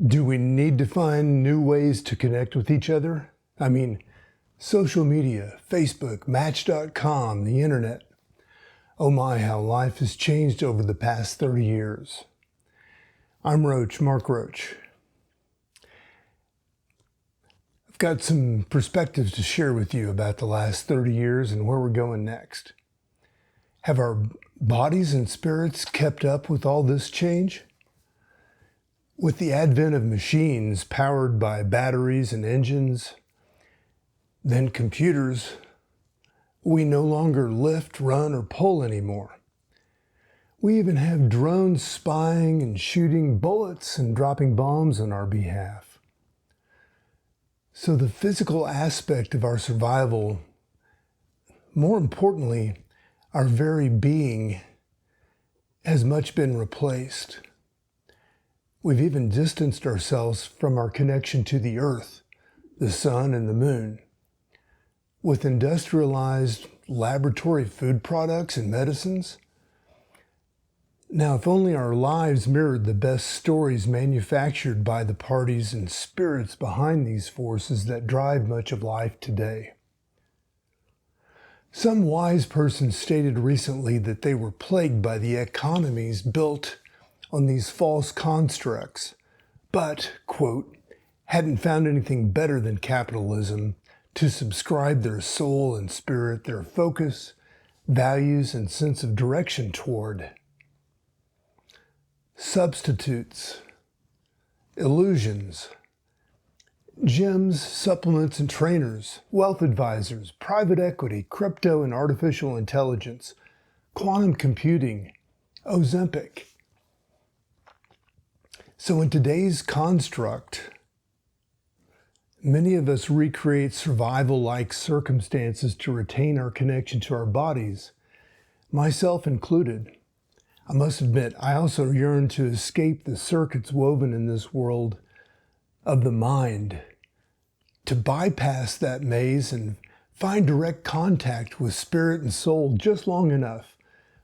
Do we need to find new ways to connect with each other? I mean, social media, Facebook, Match.com, the internet. Oh my, how life has changed over the past 30 years. I'm Roach, Mark Roach. I've got some perspectives to share with you about the last 30 years and where we're going next. Have our bodies and spirits kept up with all this change? With the advent of machines powered by batteries and engines, then computers, we no longer lift, run, or pull anymore. We even have drones spying and shooting bullets and dropping bombs on our behalf. So the physical aspect of our survival, more importantly, our very being, has much been replaced. We've even distanced ourselves from our connection to the earth, the sun, and the moon. With industrialized laboratory food products and medicines. Now, if only our lives mirrored the best stories manufactured by the parties and spirits behind these forces that drive much of life today. Some wise person stated recently that they were plagued by the economies built on these false constructs, but, quote, hadn't found anything better than capitalism to subscribe their soul and spirit, their focus, values, and sense of direction toward. Substitutes, illusions, gyms, supplements and trainers, wealth advisors, private equity, crypto and artificial intelligence, quantum computing, Ozempic. So in today's construct, many of us recreate survival-like circumstances to retain our connection to our bodies, myself included. I must admit, I also yearn to escape the circuits woven in this world of the mind, to bypass that maze and find direct contact with spirit and soul just long enough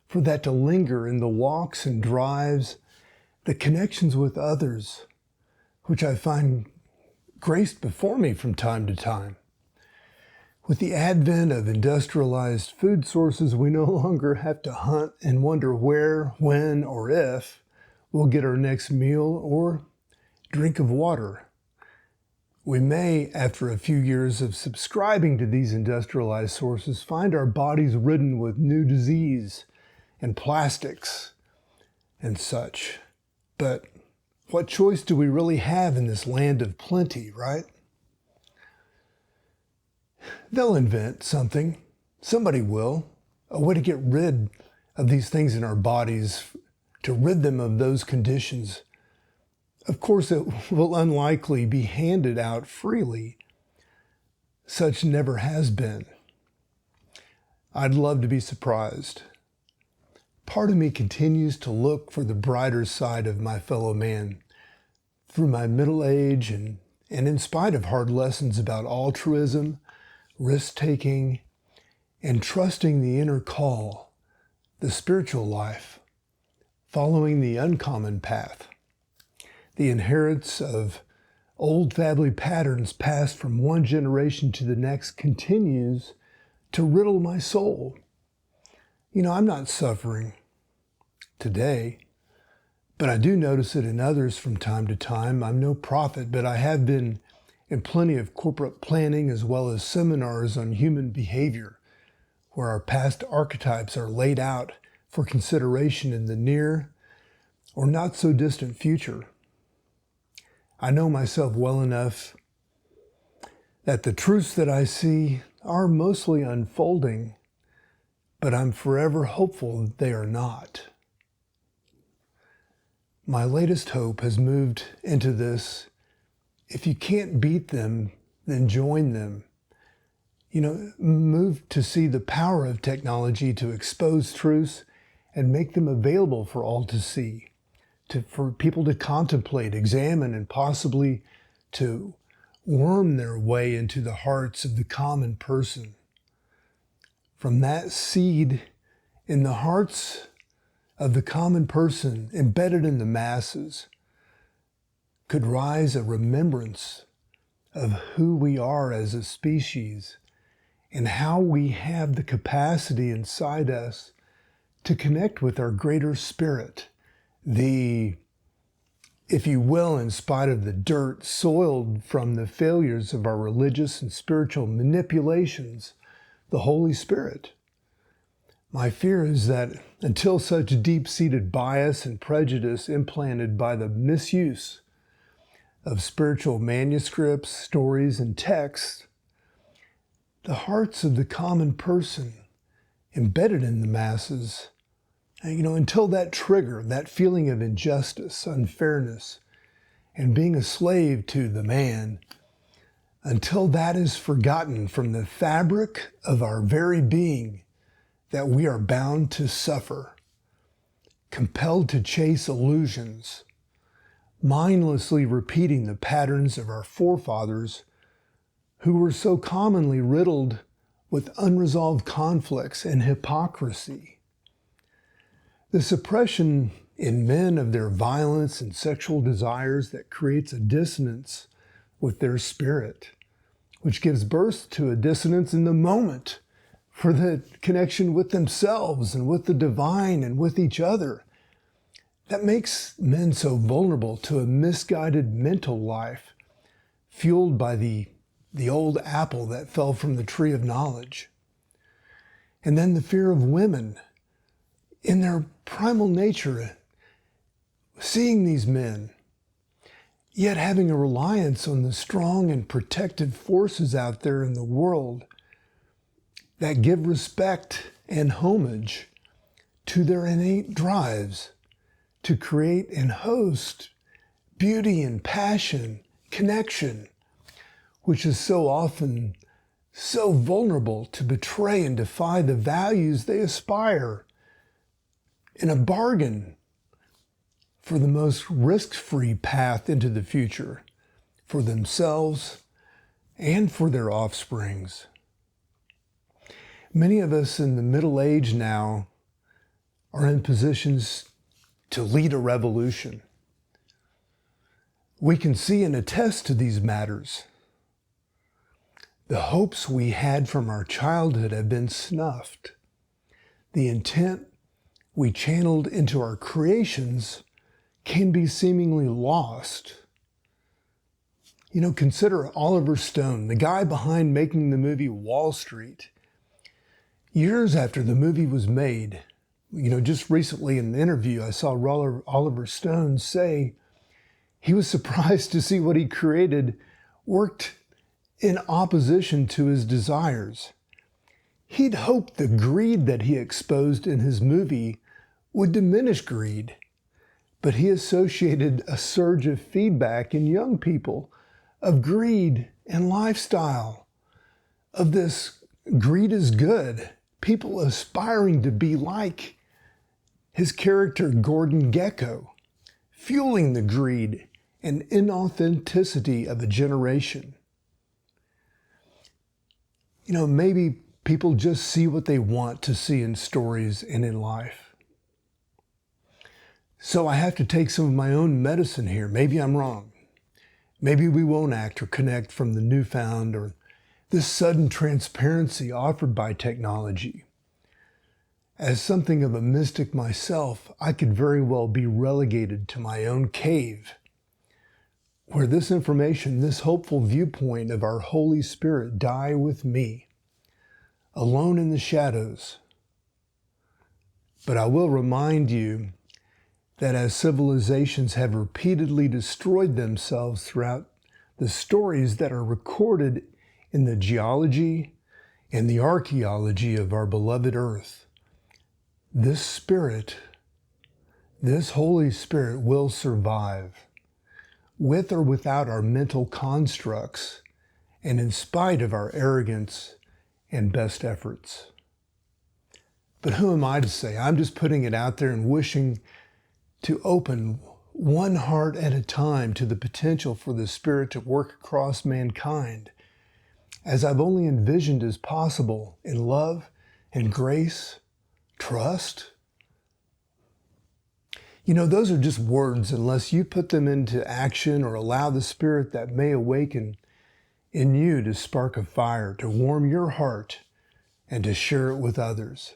for that to linger in the walks and drives, the connections with others, which I find graced before me from time to time. With the advent of industrialized food sources, we no longer have to hunt and wonder where, when, or if we'll get our next meal or drink of water. We may, after a few years of subscribing to these industrialized sources, find our bodies ridden with new disease and plastics and such. But what choice do we really have in this land of plenty, right? They'll invent something. Somebody will. A way to get rid of these things in our bodies, to rid them of those conditions. Of course, it will unlikely be handed out freely. Such never has been. I'd love to be surprised. Part of me continues to look for the brighter side of my fellow man. Through my middle age and in spite of hard lessons about altruism, risk-taking, and trusting the inner call, the spiritual life, following the uncommon path. The inheritance of old family patterns passed from one generation to the next continues to riddle my soul. You know, I'm not suffering today, but I do notice it in others from time to time. I'm no prophet, but I have been in plenty of corporate planning as well as seminars on human behavior, where our past archetypes are laid out for consideration in the near or not so distant future. I know myself well enough that the truths that I see are mostly unfolding, but I'm forever hopeful that they are not. My latest hope has moved into this: if you can't beat them, then join them. You know, move to see the power of technology to expose truths and make them available for all to see, for people to contemplate, examine, and possibly to worm their way into the hearts of the common person. From that seed in the hearts of the common person embedded in the masses could rise a remembrance of who we are as a species and how we have the capacity inside us to connect with our greater spirit, if you will, in spite of the dirt soiled from the failures of our religious and spiritual manipulations, the Holy Spirit. My fear is that until such deep-seated bias and prejudice implanted by the misuse of spiritual manuscripts, stories, and texts, the hearts of the common person embedded in the masses, until that trigger, that feeling of injustice, unfairness, and being a slave to the man, until that is forgotten from the fabric of our very being, that we are bound to suffer, compelled to chase illusions, mindlessly repeating the patterns of our forefathers who were so commonly riddled with unresolved conflicts and hypocrisy. The suppression in men of their violence and sexual desires that creates a dissonance with their spirit, which gives birth to a dissonance in the moment for the connection with themselves and with the divine and with each other. That makes men so vulnerable to a misguided mental life fueled by the old apple that fell from the tree of knowledge. And then the fear of women in their primal nature, seeing these men, yet having a reliance on the strong and protective forces out there in the world that give respect and homage to their innate drives to create and host beauty and passion, connection, which is so often so vulnerable to betray and defy the values they aspire in a bargain for the most risk-free path into the future for themselves and for their offsprings. Many of us in the middle age now are in positions to lead a revolution. We can see and attest to these matters. The hopes we had from our childhood have been snuffed. The intent we channeled into our creations can be seemingly lost. Consider Oliver Stone, the guy behind making the movie Wall Street. Years after the movie was made, just recently in an interview, I saw Oliver Stone say he was surprised to see what he created worked in opposition to his desires. He'd hoped the greed that he exposed in his movie would diminish greed, but he associated a surge of feedback in young people of greed and lifestyle, of this greed is good, people aspiring to be like his character Gordon Gekko, fueling the greed and inauthenticity of a generation. Maybe people just see what they want to see in stories and in life. So I have to take some of my own medicine here. Maybe I'm wrong. Maybe we won't act or connect from the newfound or this sudden transparency offered by technology. As something of a mystic myself, I could very well be relegated to my own cave, where this information, this hopeful viewpoint of our Holy Spirit die with me, alone in the shadows. But I will remind you that as civilizations have repeatedly destroyed themselves throughout the stories that are recorded in the geology and the archaeology of our beloved earth, this Spirit, this Holy Spirit will survive, with or without our mental constructs, and in spite of our arrogance and best efforts. But who am I to say? I'm just putting it out there and wishing to open one heart at a time to the potential for the Spirit to work across mankind, as I've only envisioned as possible in love and grace, trust. You know, those are just words unless you put them into action or allow the spirit that may awaken in you to spark a fire, to warm your heart, and to share it with others.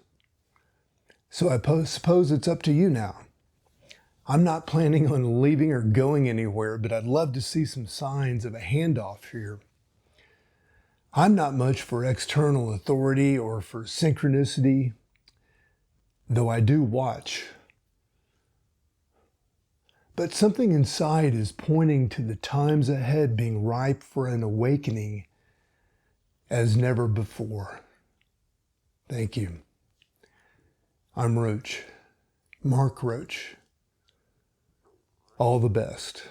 So I suppose it's up to you now. I'm not planning on leaving or going anywhere, but I'd love to see some signs of a handoff here. I'm not much for external authority or for synchronicity, though I do watch. But something inside is pointing to the times ahead being ripe for an awakening as never before. Thank you. I'm Roach, Mark Roach. All the best.